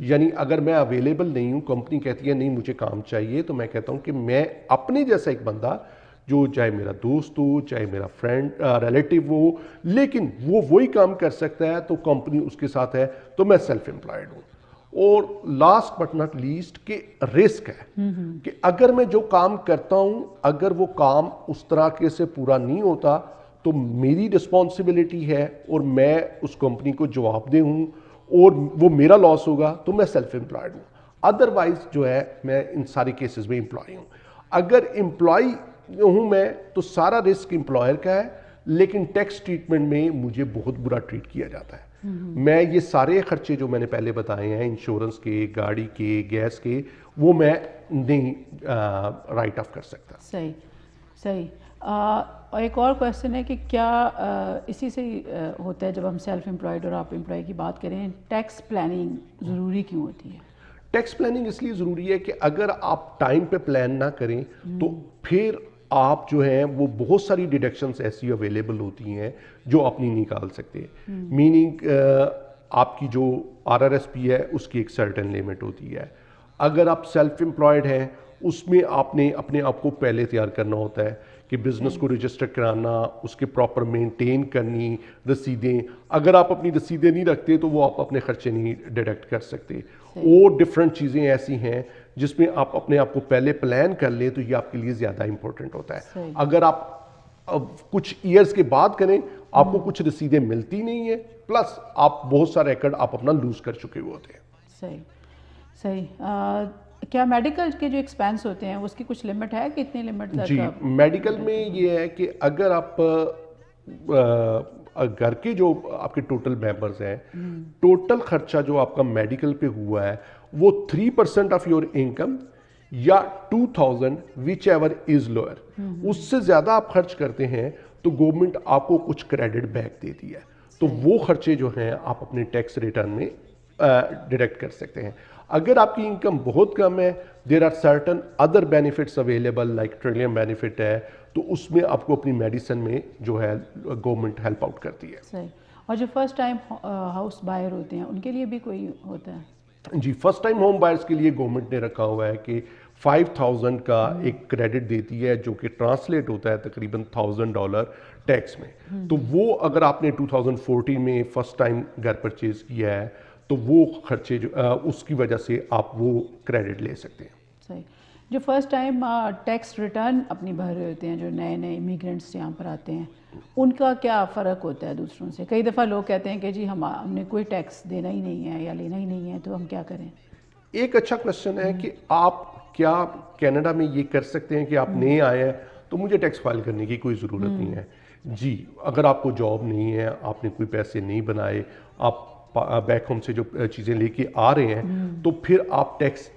یعنی اگر میں اویلیبل نہیں ہوں, کمپنی کہتی ہے نہیں مجھے کام چاہیے, تو میں کہتا ہوں کہ میں اپنے جیسا ایک بندہ, جو چاہے میرا دوست ہو, چاہے میرا فرینڈ ریلیٹیو ہو, لیکن وہ وہی کام کر سکتا ہے, تو کمپنی اس کے ساتھ ہے, تو میں سیلف امپلائڈ ہوں. اور لاسٹ بٹ ناٹ لیسٹ کہ رسک ہے کہ اگر میں جو کام کرتا ہوں اگر وہ کام اس طرح کے سے پورا نہیں ہوتا تو میری رسپانسبلٹی ہے, اور میں اس کمپنی کو جواب دہ ہوں, اور وہ میرا لاس ہوگا, تو میں سیلف امپلائڈ ہوں. ادروائز جو ہے میں ان سارے کیسز میں امپلائی ہوں. اگر امپلائی ہوں میں تو سارا رسک امپلائر کا ہے, لیکن ٹیکس ٹریٹمنٹ میں مجھے بہت برا ٹریٹ کیا جاتا ہے. میں یہ سارے خرچے جو میں نے پہلے بتائے ہیں, انشورنس کے, گاڑی کے, گیس کے, وہ میں نہیں رائٹ آف کر سکتا. صحیح صحیح. اور ایک اور کویشچن ہے کہ کیا اسی سے ہوتا ہے جب ہم سیلف امپلائڈ اور آپ امپلائی کی بات کریں, ٹیکس پلاننگ ضروری کیوں ہوتی ہے؟ ٹیکس پلاننگ اس لیے ضروری ہے کہ اگر آپ ٹائم پہ پلان نہ کریں تو پھر آپ جو ہیں وہ بہت ساری ڈیڈکشنز ایسی اویلیبل ہوتی ہیں جو آپ نہیں نکال سکتے. میننگ آپ کی جو RRSP ہے اس کی ایک سرٹن لیمٹ ہوتی ہے. اگر آپ سیلف امپلائڈ ہیں اس میں آپ نے اپنے آپ کو پہلے تیار کرنا ہوتا ہے کہ بزنس کو رجسٹر کرانا, اس کے پراپر مینٹین کرنی, رسیدیں, اگر آپ اپنی رسیدیں نہیں رکھتے تو وہ آپ اپنے خرچے نہیں ڈیڈکٹ کر سکتے. اور ڈفرینٹ چیزیں ایسی ہیں جس میں آپ اپنے آپ کو پہلے پلان کر لیں تو یہ آپ کے لیے زیادہ امپورٹنٹ ہوتا ہے. اگر آپ کچھ ایئرز کے بعد کریں آپ کو کچھ رسیدیں ملتی نہیں ہیں, پلس آپ بہت سارا ریکارڈ آپ اپنا لوز کر چکے ہوئے ہوتے ہیں. صحیح صحیح. کیا میڈیکل کے جو ایکسپینس ہوتے ہیں اس کی کچھ لمٹ ہے کہ اتنی لمٹ تک؟ جی, میڈیکل میں یہ ہے کہ اگر آپ گھر کے جو آپ کے ٹوٹل ممبرز ہیں, ٹوٹل خرچہ جو آپ کا میڈیکل پہ ہوا ہے وہ 3% آف یور انکم یا 2000 وچ ایور از لوئر, اس سے زیادہ آپ خرچ کرتے ہیں تو گورنمنٹ آپ کو کچھ کریڈٹ بیک دیتی ہے. تو وہ خرچے جو ہیں آپ اپنے ٹیکس ریٹرن میں ڈیڈکٹ کر سکتے ہیں. اگر آپ کی انکم بہت کم ہے, there are certain other benefits available like Trillium benefit ہے, تو اس میں آپ کو اپنی میڈیسن میں جو ہے گورنمنٹ ہیلپ آؤٹ کرتی ہے. صحیح. اور جو فرسٹ ٹائم ہاؤس بائر ہوتے ہیں ان کے لیے بھی کوئی ہوتا ہے؟ جی, فرسٹ ٹائم ہوم بائرس کے لیے گورنمنٹ نے رکھا ہوا ہے کہ 5000 کا ایک کریڈٹ دیتی ہے جو کہ ٹرانسلیٹ ہوتا ہے تقریباً $1000 ٹیکس میں. تو وہ اگر آپ نے 2014 میں فرسٹ ٹائم گھر پرچیز کیا ہے تو وہ خرچے جو اس کی وجہ سے آپ وہ کریڈٹ لے سکتے ہیں. صحیح. جو فرسٹ ٹائم ٹیکس ریٹرن اپنی بھر رہے ہوتے ہیں, جو نئے نئے امیگرینٹس یہاں پر آتے ہیں, ان کا کیا فرق ہوتا ہے دوسروں سے؟ کئی دفعہ لوگ کہتے ہیں کہ جی ہم نے کوئی ٹیکس دینا ہی نہیں ہے یا لینا ہی نہیں ہے, تو ہم کیا کریں؟ ایک اچھا کویشچن ہے کہ آپ کیا کینیڈا میں یہ کر سکتے ہیں کہ آپ نئے آئے ہیں تو مجھے ٹیکس فائل کرنے کی کوئی ضرورت نہیں ہے. جی, اگر آپ کو جاب نہیں ہے, آپ نے کوئی پیسے نہیں بنائے, آپ بیک ہوم سے جو چیزیں لے کے آ رہے ہیں, تو پھر آپ ٹیکس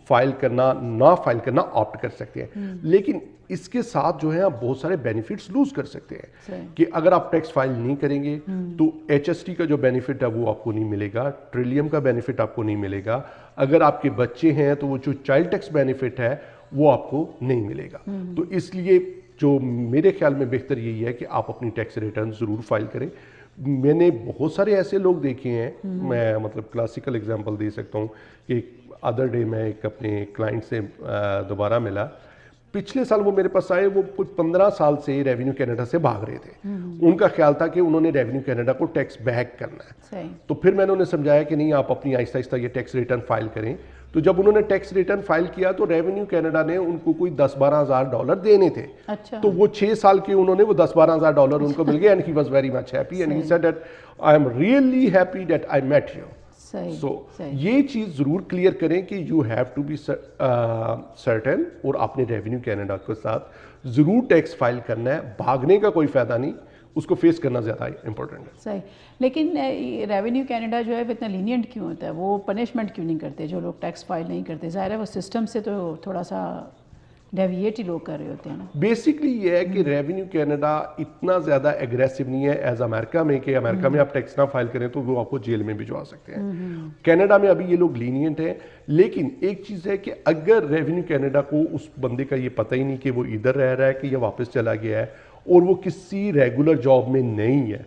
فائل کرنا نہ فائل کرنا آپٹ کر سکتے ہیں. لیکن اس کے ساتھ جو ہے آپ بہت سارے بینیفٹس لوز کر سکتے ہیں کہ اگر آپ ٹیکس فائل نہیں کریں گے تو HST کا جو بینیفٹ ہے وہ آپ کو نہیں ملے گا, ٹریلیم کا بینیفٹ آپ کو نہیں ملے گا, اگر آپ کے بچے ہیں تو وہ جو چائلڈ ٹیکس بینیفٹ ہے وہ آپ کو نہیں ملے گا. تو اس لیے جو میرے خیال میں بہتر یہی ہے کہ آپ اپنی ٹیکس ریٹرن ضرور فائل کریں. میں نے بہت سارے ایسے لوگ دیکھے ہیں, میں مطلب کلاسیکل اگزامپل دے سکتا ہوں کہ ادر ڈے میں ایک اپنے کلائنٹ سے دوبارہ ملا, پچھلے سال وہ میرے پاس آئے, وہ کچھ 15 سال سے ریونیو کینیڈا سے بھاگ رہے تھے. ان کا خیال تھا کہ انہوں نے ریونیو کینیڈا کو ٹیکس بیک کرنا ہے. تو پھر میں نے انہیں سمجھایا کہ نہیں, آپ اپنی آہستہ آہستہ یہ ٹیکس ریٹرن فائل کریں. تو جب انہوں نے ٹیکس ریٹرن فائل کیا تو ریونیو کینیڈا نے ان کو کوئی $10-12,000 دینے تھے. تو وہ 6 سال کے انہوں نے وہ $10-12,000 ان کو مل گئے, and he was very much happy and he said that I am really happy that I met you. So یہ چیز ضرور کلیئر کریں کہ you have to be certain, اور آپ نے ریونیو کینیڈا کے ساتھ ضرور ٹیکس فائل کرنا ہے. بھاگنے کا کوئی فائدہ نہیں, اس کو فیس کرنا زیادہ امپورٹنٹ ہے. صحیح. لیکن ریونیو کینیڈا جو ہے وہ اتنا لینینٹ کیوں ہوتا ہے, وہ پنشمنٹ کیوں نہیں کرتے جو لوگ ٹیکس فائل نہیں کرتے؟ ظاہر ہے وہ سسٹم سے تو تھوڑا سا ڈیویٹ ہی لوگ کر رہے ہوتے ہیں نا. بیسکلی یہ ہے کہ ریونیو کینیڈا اتنا زیادہ ایگریسو نہیں ہے ایز امریکہ میں, کہ امریکہ میں آپ ٹیکس نہ فائل کریں تو وہ آپ کو جیل میں بھجوا سکتے ہیں. کینیڈا میں ابھی یہ لوگ لینینٹ ہیں. لیکن ایک چیز ہے کہ اگر ریونیو کینیڈا کو اس بندے کا یہ پتہ ہی نہیں کہ وہ ادھر رہ رہا ہے کہ یہ واپس چلا گیا ہے, اور وہ کسی ریگولر جاب میں نہیں ہے,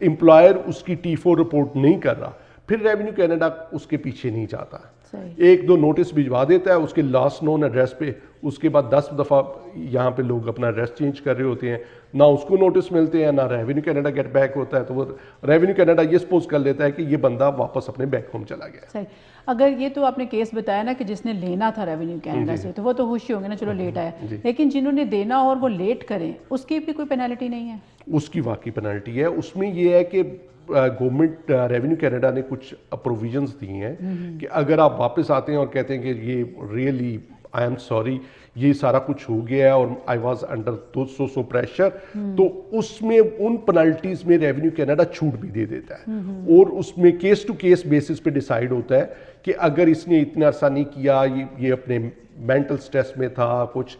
امپلائر اس کی T4 رپورٹ نہیں کر رہا, پھر ریونیو کینیڈا اس کے پیچھے نہیں جاتا. 1-2 نوٹس بھجوا دیتا ہے اس کے لاسٹ نون ایڈریس پہ, اس کے بعد 10 دفعہ یہاں پہ لوگ اپنا ایڈریس چینج کر رہے ہوتے ہیں, نہ اس کو نوٹس ملتے ہیں, نہ ریونیو کینیڈا گیٹ بیک ہوتا ہے. تو وہ ریونیو کینیڈا یہ سپوز کر لیتا ہے کہ یہ بندہ واپس اپنے بیک ہوم چلا گیا. صحیح. اگر یہ تو آپ نے کیس بتایا نا کہ جس نے لینا تھا ریونیو کینیڈا سے, تو وہ تو خوشی ہوں گے نا, چلو لیٹ آیا. لیکن جنہوں نے دینا اور وہ لیٹ کریں, اس کی بھی کوئی پینالٹی نہیں ہے؟ اس کی واقعی پینالٹی ہے. اس میں یہ ہے کہ گورنمنٹ ریونیو کینیڈا نے کچھ پروویژنس دی ہیں کہ اگر آپ واپس آتے ہیں اور کہتے ہیں کہ یہ ریئلی آئی ایم سوری, یہ سارا کچھ ہو گیا ہے اور I was under so pressure, تو اس میں ان پنالٹیز میں ریونیو کینیڈا چھوٹ بھی دے دیتا ہے. اور اس میں کیس ٹو کیس بیسس پہ ڈیسائیڈ ہوتا ہے کہ اگر اس نے اتنا عرصہ نہیں کیا, یہ اپنے مینٹل سٹریس میں تھا, کچھ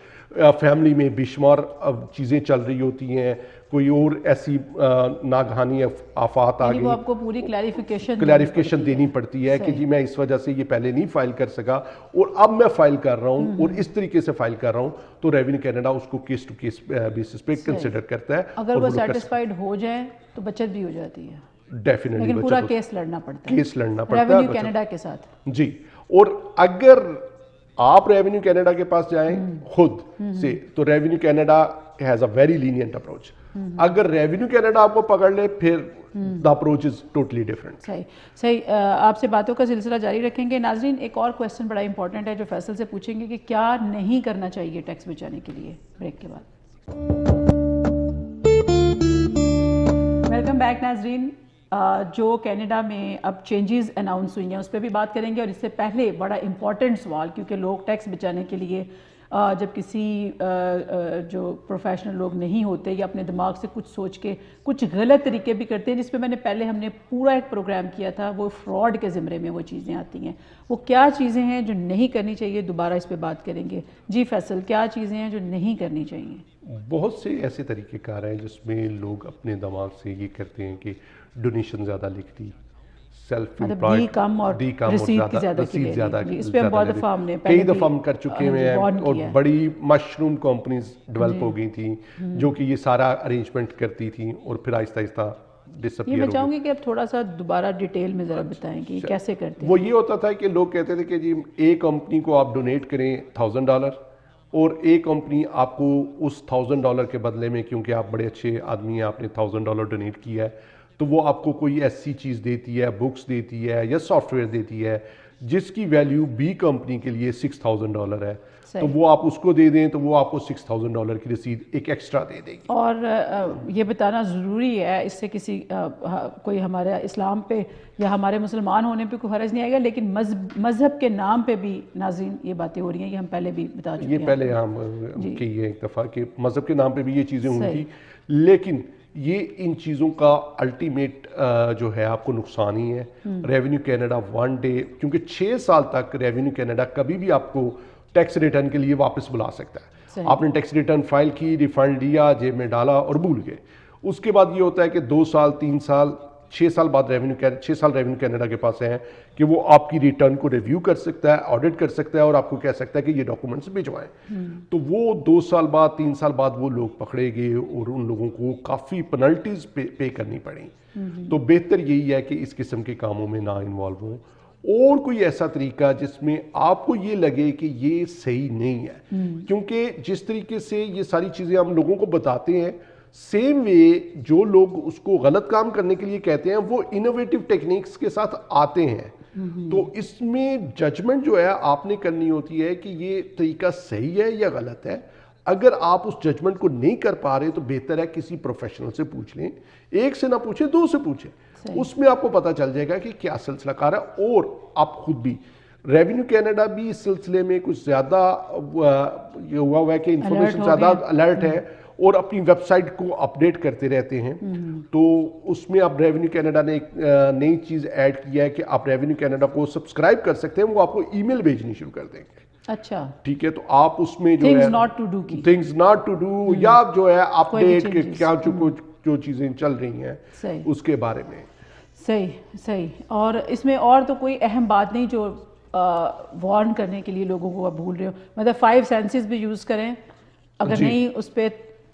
فیملی میں بے شمار چیزیں چل رہی ہوتی ہیں, کوئی اور ایسی ناگہانی آفات آ گئی, آپ کو پوری کلیریفیکیشن دینی پڑتی ہے کہ جی میں اس وجہ سے یہ پہلے نہیں فائل کر سکا اور اب میں فائل کر رہا ہوں اور اس طریقے سے فائل کر رہا ہوں, تو ریونیو کینیڈا اس کو کیس ٹو کیس بیسس پہ کنسیڈر کرتا ہے. اگر وہ سیٹسفائیڈ ہو جائے تو بچت بھی ہو جاتی ہے. ڈیفینیٹلی, لیکن پورا کیس لڑنا پڑتا ہے, کیس لڑنا پڑتا ہے ریونیو کینیڈا کے ساتھ. جی. اور اگر آپ ریونیو کینیڈا کے پاس جائیں خود سے, تو revenue Canada has a very lenient approach. اگر ریونیو کینیڈا آپ کو پکڑ لے, پھر the approach is totally different. صحیح. آپ سے باتوں کا سلسلہ جاری رکھیں گے. ناظرین, ایک اور کویسچن بڑا امپورٹنٹ ہے جو فیصل سے پوچھیں گے کہ کیا نہیں کرنا چاہیے ٹیکس بچانے کے لیے. بریک کے بعد. ویلکم بیک ناظرین. جو کینیڈا میں اب چینجز اناؤنس ہوئی ہیں اس پہ بھی بات کریں گے, اور اس سے پہلے بڑا امپورٹنٹ سوال, کیونکہ لوگ ٹیکس بچانے کے لیے جب کسی جو پروفیشنل لوگ نہیں ہوتے یا اپنے دماغ سے کچھ سوچ کے کچھ غلط طریقے بھی کرتے ہیں, جس پہ میں نے پہلے ہم نے پورا ایک پروگرام کیا تھا, وہ فراڈ کے زمرے میں وہ چیزیں آتی ہیں. وہ کیا چیزیں ہیں جو نہیں کرنی چاہیے, دوبارہ اس پہ بات کریں گے. جی فیصل, کیا چیزیں ہیں جو نہیں کرنی چاہیے؟ بہت سے ایسے طریقے کار ہیں جس میں لوگ اپنے دماغ سے یہ کرتے ہیں کہ ڈونیشن زیادہ لکھ دی, سیلف امپلائڈ رسید زیادہ, کئی دفعہ ہم کر چکے ہیں, اور بڑی مشروم کمپنیز ڈیولپ ہو گئی تھیں جو کہ یہ سارا ارینجمنٹ کرتی تھیں, اور پھر آہستہ آہستہ یہ میں چاہوں گی کہ اب تھوڑا سا دوبارہ ڈیٹیل میں ذرا بتائیں کہ کیسے کرتے ہیں. وہ یہ ہوتا تھا کہ لوگ کہتے تھے کہ جی ایک کمپنی کو آپ ڈونیٹ کریں $1,000, اور ایک کمپنی آپ کو اس $1,000 کے بدلے میں, کیونکہ آپ بڑے اچھے آدمی ہیں, آپ نے $1,000 ڈونیٹ کیا ہے, تو وہ آپ کو کوئی ایسی چیز دیتی ہے, بکس دیتی ہے یا سافٹ ویئر دیتی ہے جس کی ویلیو بی کمپنی کے لیے $6,000 ہے. تو وہ آپ اس کو دے دیں تو وہ آپ کو $6,000 کی رسید ایک ایکسٹرا دے دے گی. اور یہ بتانا ضروری ہے, اس سے کسی کوئی ہمارے اسلام پہ یا ہمارے مسلمان ہونے پہ کوئی حرج نہیں آئے گا, لیکن مذہب کے نام پہ بھی ناظرین یہ باتیں ہو رہی ہیں, یہ ہم پہلے بھی بتا چکے ہیں. یہ پہلے ہم کی ہے ایک دفعہ کہ مذہب کے نام پہ بھی یہ چیزیں ہوں گی, لیکن یہ ان چیزوں کا الٹیمیٹ جو ہے آپ کو نقصان ہی ہے. ریونیو کینیڈا ون ڈے, کیونکہ 6 سال تک ریونیو کینیڈا کبھی بھی آپ کو ٹیکس ریٹرن کے لیے واپس بلا سکتا ہے. آپ نے ٹیکس ریٹرن فائل کی, ریفنڈ لیا, جیب میں ڈالا اور بھول گئے. اس کے بعد یہ ہوتا ہے کہ 2 سال 3 سال 6 سال بعد 6 سال ریونیو کینیڈا کے پاس ہیں کہ وہ آپ کی ریٹرن کو ریویو کر سکتا ہے, آڈٹ کر سکتا ہے, اور آپ کو کہہ سکتا ہے کہ یہ ڈاکومنٹس بھجوائیں. تو وہ 2 سال بعد 3 سال بعد وہ لوگ پکڑے گئے اور ان لوگوں کو کافی پنلٹیز پے کرنی پڑیں. تو بہتر یہی ہے کہ اس قسم کے کاموں میں نہ انوالو ہوں, اور کوئی ایسا طریقہ جس میں آپ کو یہ لگے کہ یہ صحیح نہیں ہے، کیونکہ جس طریقے سے یہ ساری چیزیں ہم لوگوں کو بتاتے ہیں، سیم وے جو لوگ اس کو غلط کام کرنے کے لیے کہتے ہیں وہ انوویٹو ٹیکنیکس کے ساتھ آتے ہیں. تو اس میں ججمنٹ جو ہے آپ نے کرنی ہوتی ہے کہ یہ طریقہ صحیح ہے یا غلط ہے. اگر آپ اس ججمنٹ کو نہیں کر پا رہے تو بہتر ہے کسی پروفیشنل سے پوچھ لیں، ایک سے نہ پوچھیں، دو سے پوچھیں. اس میں آپ کو پتہ چل جائے گا کہ کیا سلسلہ کار ہے. اور آپ خود بھی ریونیو کینیڈا بھی اس سلسلے میں کچھ زیادہ یہ ہوا ہے کہ انفارمیشن زیادہ الرٹ ہے اور اپنی ویب سائٹ کو اپڈیٹ کرتے رہتے ہیں. تو اس میں اب ریونیو کینیڈا نے ایک نئی چیز ایڈ کیا ہے کہ آپ ریونیو کینیڈا کو سبسکرائب کر سکتے ہیں، وہ آپ کو ای میل بھیجنی شروع کر دیں گے. اچھا ٹھیک ہے، تو آپ اس میں جو ہے تھنگز ناٹ ٹو ڈو کی تھنگز ناٹ ٹو ڈو یا جو ہے اپڈیٹ کے کیا جو چیزیں چل رہی ہیں اس کے بارے میں. صحیح. اور اس میں اور تو کوئی اہم بات نہیں جو وارن کرنے کے لیے لوگوں کو آپ بھول رہے ہو، مطلب 5 سینسز بھی یوز کریں. اگر نہیں اس پہ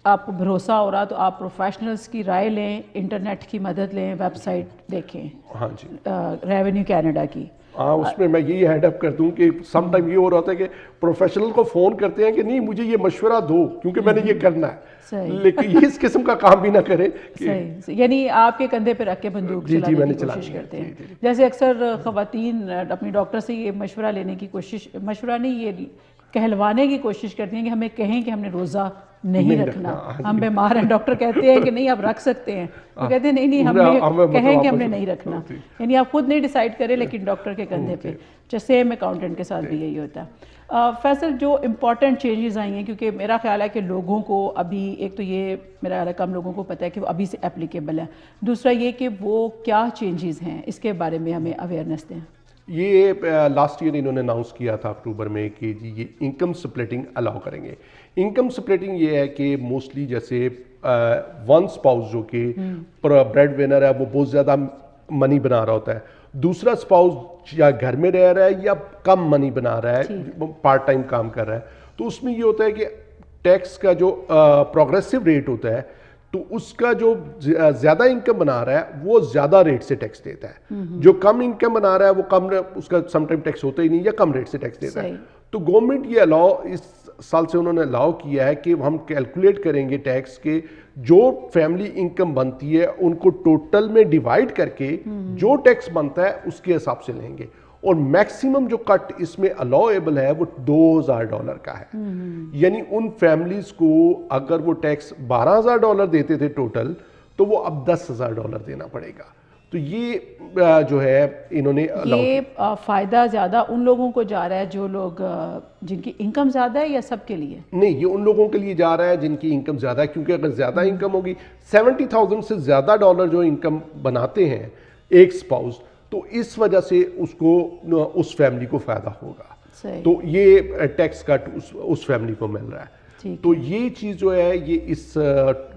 آپ کو بھروسہ ہو رہا تو آپ پروفیشنلز کی رائے لیں، انٹرنیٹ کی مدد لیں، ویب سائٹ دیکھیں. ہاں جی، ریونیو کینیڈا کی. ہاں، اس میں میں یہی ہیڈ اپ کر دوں کہ سم ٹائم یہ ہو رہا ہوتا ہے کہ پروفیشنل کو فون کرتے ہیں کہ نہیں مجھے یہ مشورہ دو کیونکہ میں نے یہ کرنا ہے، لیکن یہ اس قسم کا کام بھی نہ کرے. صحیح، یعنی آپ کے کندھے پہ رکھ کے بندوق چلانے کی کوشش کرتے ہیں. جیسے اکثر خواتین اپنی ڈاکٹر سے یہ مشورہ لینے کی کوشش، مشورہ نہیں، یہ کہلوانے کی کوشش کرتی ہیں کہ ہمیں کہیں کہ ہم نے روزہ نہیں رکھنا، ہم بیمار ہیں. ڈاکٹر کہتے ہیں کہ نہیں آپ رکھ سکتے ہیں، وہ کہتے ہیں نہیں ہم نے کہیں کہ ہم نے نہیں رکھنا. یعنی آپ خود نہیں ڈیسائیڈ کریں لیکن ڈاکٹر کے کندھے پہ. سیم اکاؤنٹنٹ کے ساتھ بھی یہی ہوتا ہے. فیصل، جو امپورٹنٹ چینجز آئی ہیں، کیونکہ میرا خیال ہے کہ لوگوں کو ابھی، ایک تو یہ میرا خیال ہے کم لوگوں کو پتہ ہے کہ وہ ابھی سے اپلیکیبل ہے، دوسرا یہ کہ وہ کیا چینجز ہیں، اس کے بارے میں ہمیں اویئرنیس دیں. یہ لاسٹ ایئر انہوں نے اناؤنس کیا تھا اکتوبر میں کہ جی یہ انکم سپلٹنگ الاؤ کریں گے. انکم سپلٹنگ یہ ہے کہ موسٹلی جیسے ون سپاؤس جو کہ بریڈ ونر ہے وہ بہت زیادہ منی بنا رہا ہوتا ہے، دوسرا سپاؤس یا گھر میں رہ رہا ہے یا کم منی بنا رہا ہے، پارٹ ٹائم کام کر رہا ہے، تو اس میں یہ ہوتا ہے کہ ٹیکس کا جو پروگریسو ریٹ ہوتا ہے تو اس کا جو زیادہ انکم بنا رہا ہے وہ زیادہ ریٹ سے ٹیکس دیتا ہے، جو کم انکم بنا رہا ہے وہ کم، اس کا سم ٹائم ٹیکس ہوتا ہی نہیں یا کم ریٹ سے ٹیکس دیتا ہے. تو گورنمنٹ یہ الاؤ اس سال سے انہوں نے الاؤ کیا ہے کہ ہم کیلکولیٹ کریں گے ٹیکس کے جو فیملی انکم بنتی ہے ان کو ٹوٹل میں ڈیوائڈ کر کے جو ٹیکس بنتا ہے اس کے حساب سے لیں گے. اور میکسیمم جو کٹ اس میں الاؤیبل ہے وہ $2,000 کا ہے. یعنی ان فیملیز کو اگر وہ ٹیکس $12,000 دیتے تھے ٹوٹل تو وہ اب $10,000 دینا پڑے گا. تو یہ جو ہے انہوں نے یہ فائدہ زیادہ ان لوگوں کو جا رہا ہے جو لوگ جن کی انکم زیادہ ہے یا سب کے لیے؟ نہیں، یہ ان لوگوں کے لیے جا رہا ہے جن کی انکم زیادہ ہے، کیونکہ اگر زیادہ انکم ہوگی 70,000 سے زیادہ ڈالر جو انکم بناتے ہیں ایک سپاؤس، تو اس وجہ سے اس کو اس فیملی کو فائدہ ہوگا. تو یہ ٹیکس کٹ اس فیملی کو مل رہا ہے. تو یہ چیز جو ہے یہ اس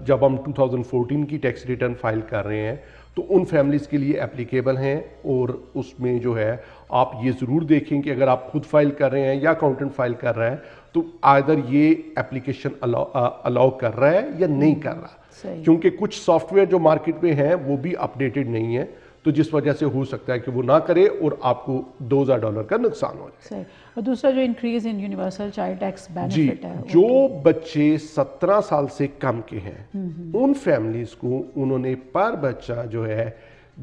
جب ہم 2014 کی ٹیکس ریٹرن فائل کر رہے ہیں تو ان فیملیز کے لیے اپلیکیبل ہیں. اور اس میں جو ہے آپ یہ ضرور دیکھیں کہ اگر آپ خود فائل کر رہے ہیں یا اکاؤنٹنٹ فائل کر رہا ہے تو آئدر یہ اپلیکیشن الاؤ کر رہا ہے یا نہیں کر رہا، کیونکہ کچھ سافٹ ویئر جو مارکیٹ میں ہیں وہ بھی اپڈیٹڈ نہیں ہے، تو جس وجہ سے ہو سکتا ہے کہ وہ نہ کرے اور آپ کو $2,000 کا نقصان ہو جائے. اور دوسرا جو increase in universal child tax benefit ہے، جو بچے 17 سال سے کم کے ہیں ان فیملیز کو انہوں نے پر بچہ جو ہے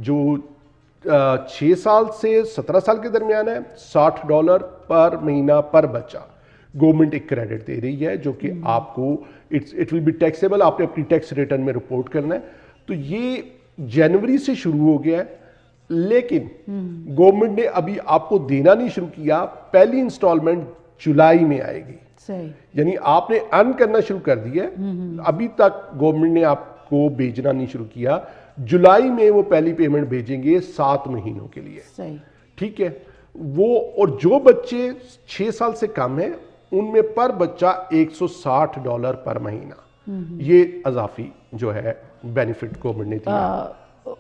جو 6 سال سے 17 سال کے درمیان ہے $60 پر مہینہ پر بچہ گورنمنٹ ایک کریڈٹ دے رہی ہے، جو کہ آپ کو اٹ ول بی ٹیکسیبل، آپ نے اپنی ٹیکس ریٹرن میں رپورٹ کرنا ہے. تو یہ جنوری سے شروع ہو گیا ہے، لیکن گورنمنٹ نے ابھی آپ کو دینا نہیں شروع کیا. پہلی انسٹالمنٹ جولائی میں آئے گی، یعنی آپ نے ارن کرنا شروع کر دیا ہے، ابھی تک گورنمنٹ نے آپ کو بھیجنا نہیں شروع کیا. جولائی میں وہ پہلی پیمنٹ بھیجیں گے 7 مہینوں کے لیے. ٹھیک ہے، وہ اور جو بچے 6 سال سے کم ہیں ان میں پر بچہ $160 پر مہینہ یہ اضافی جو ہے بینیفٹ گورنمنٹ نے دیا.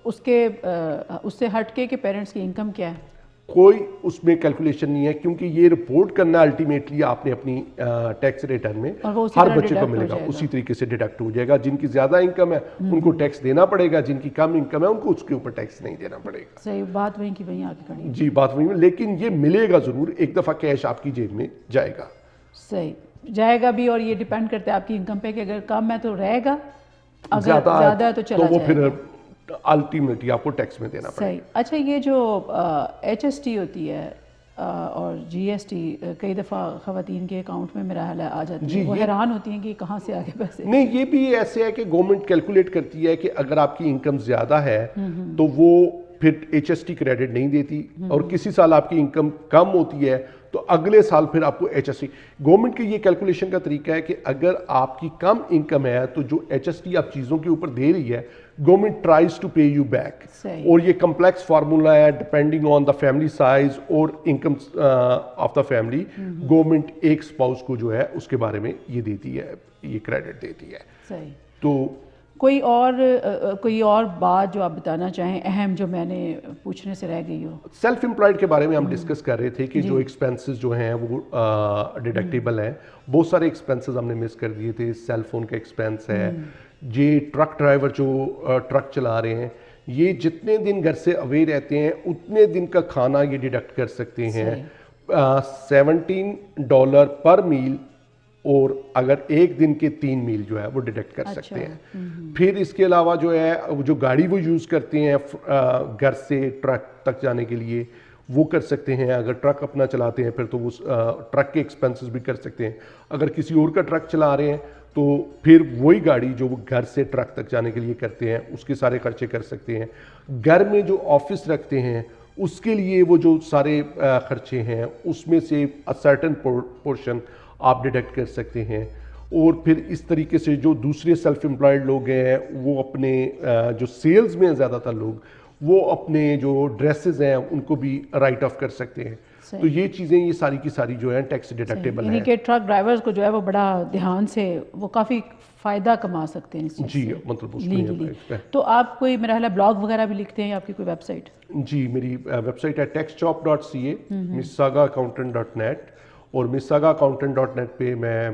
اس سے ہٹ کے کہ پیرنٹس کی انکم کیا ہے؟ کوئی اس میں کیلکولیشن نہیں ہے، کیونکہ یہ رپورٹ کرنا الٹیمیٹلی آپ نے اپنی ٹیکس ریٹرن میں ہر بچے کو ملے گا، اسی طریقے سے ڈیڈکٹ ہو جائے گا. جن کی زیادہ انکم ہے ان کو ٹیکس دینا پڑے گا، جن کی کم انکم ہے ان کو اس کے اوپر ٹیکس نہیں دینا پڑے گا. صحیح، بات وہیں کی وہیں آ کے کھڑی. جی بات وہیں، لیکن یہ ملے گا ضرور، ایک دفعہ کیش آپ کی جیب میں جائے گا. صحیح جائے گا بھی، اور یہ ڈیپینڈ کرتا ہے آپ کی انکم پہ کہ اگر کم ہے تو رہے گا، اگر زیادہ ہے تو چلا وہ جائے پھر گا. الٹیمیٹلی آپ کو ٹیکس میں دینا پڑے گا. صحیح. اچھا، یہ جو ایچ ایس ٹی ہوتی ہے اور جی ایس ٹی کئی دفعہ خواتین کے اکاؤنٹ میں میرا حال آ جاتی ہے، وہ حیران ہوتی ہیں کہ کہاں سے آگے پیسے. نہیں، یہ بھی ایسے ہے کہ گورنمنٹ کیلکولیٹ کرتی ہے کہ اگر آپ کی انکم زیادہ ہے تو وہ پھر ایچ ایس ٹی کریڈٹ نہیں دیتی، اور کسی سال آپ کی انکم کم ہوتی ہے تو اگلے سال پھر آپ کو ایچ ایس ٹی. گورنمنٹ کی یہ کیلکولیشن کا طریقہ ہے کہ اگر آپ کی کم انکم ہے تو جو ایچ ایس ٹی آپ چیزوں کے اوپر دے رہی ہے government tries to pay you back. اور یہ کمپلیکس فارمولا ہے، depending on the family size اور income of the family. Government ایک اسپاؤس کو جو ہے اس کے بارے میں یہ دیتی ہے، یہ کریڈٹ دیتی ہے. صحیح. تو کوئی اور بات جو آپ بتانا چاہیں اہم، جو میں نے پوچھنے سے رہ گئی ہو؟ سیلف امپلائڈ کے بارے میں ہم ڈسکس کر رہے تھے کہ جو ایکسپینسز جو ہیں وہ ڈیڈکٹیبل ہیں. بہت سارے ایکسپینسز ہم نے مس کر دیے تھے. سیل فون کا ایکسپینس ہے، یہ ٹرک ڈرائیور جو ٹرک چلا رہے ہیں یہ جتنے دن گھر سے اوے رہتے ہیں اتنے دن کا کھانا یہ ڈیڈکٹ کر سکتے ہیں. $17 پر میل، اور اگر ایک دن کے 3 میل جو ہے وہ ڈیڈکٹ کر سکتے ہیں. پھر اس کے علاوہ جو ہے جو گاڑی وہ یوز کرتے ہیں گھر سے ٹرک تک جانے کے لیے وہ کر سکتے ہیں. اگر ٹرک اپنا چلاتے ہیں پھر تو وہ ٹرک کے ایکسپینسز بھی کر سکتے ہیں. اگر کسی اور کا ٹرک چلا رہے ہیں تو پھر وہی گاڑی جو وہ گھر سے ٹرک تک جانے کے لیے کرتے ہیں اس کے سارے خرچے کر سکتے ہیں. گھر میں جو آفس رکھتے ہیں اس کے لیے وہ جو سارے خرچے ہیں اس میں سے سرٹن پورشن آپ ڈیڈکٹ کر سکتے ہیں. اور پھر اس طریقے سے جو دوسرے سیلف امپلائڈ لوگ ہیں وہ اپنے جو سیلز میں زیادہ تر لوگ وہ اپنے جو ڈریسز ہیں ان کو بھی رائٹ آف کر سکتے ہیں. تو یہ چیزیں یہ ساری کی ساری جو ہیں ٹیکس ڈیڈکٹیبل ہیں. یعنی کہ ٹرک ڈرائیورز کو جو ہے وہ بڑا دھیان سے وہ کافی فائدہ کما سکتے ہیں اس چیز سے. جی مطلب اس لیگلی. تو آپ کوئی میرا خیال ہے بلاگ وغیرہ بھی لکھتے ہیں، آپ کی کوئی ویب سائٹ؟ جی میری ویب سائٹ ہے taxshop.ca، mississauga-accountant.net، اور mississauga-accountant.net پہ میں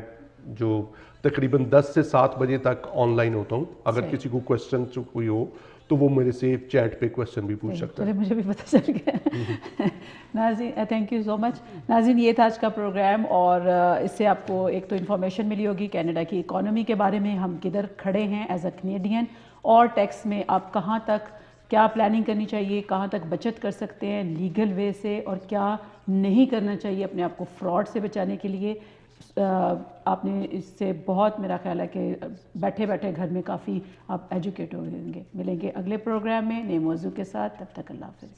جو تقریباً 10 سے 7 بجے تک آن لائن ہوتا ہوں. اگر کسی کو کویسچن کوئی ہو تو وہ میرے سے چیٹ پہ کویسچن بھی پوچھ سکتا ہے. مجھے بھی پتہ چل گیا. ناظرین تھینک یو سو مچ. ناظرین یہ تھا آج کا پروگرام، اور اس سے آپ کو ایک تو انفارمیشن ملی ہوگی کینیڈا کی اکانومی کے بارے میں، ہم کدھر کھڑے ہیں ایز اے کینیڈین، اور ٹیکس میں آپ کہاں تک کیا پلاننگ کرنی چاہیے، کہاں تک بچت کر سکتے ہیں لیگل وے سے، اور کیا نہیں کرنا چاہیے اپنے آپ کو فراڈ سے بچانے کے لیے. آپ نے اس سے بہت، میرا خیال ہے کہ بیٹھے بیٹھے گھر میں کافی آپ ایجوکیٹ ہو گئے ہوں گے. ملیں گے اگلے پروگرام میں نئے موضوع کے ساتھ، تب تک اللہ حافظ.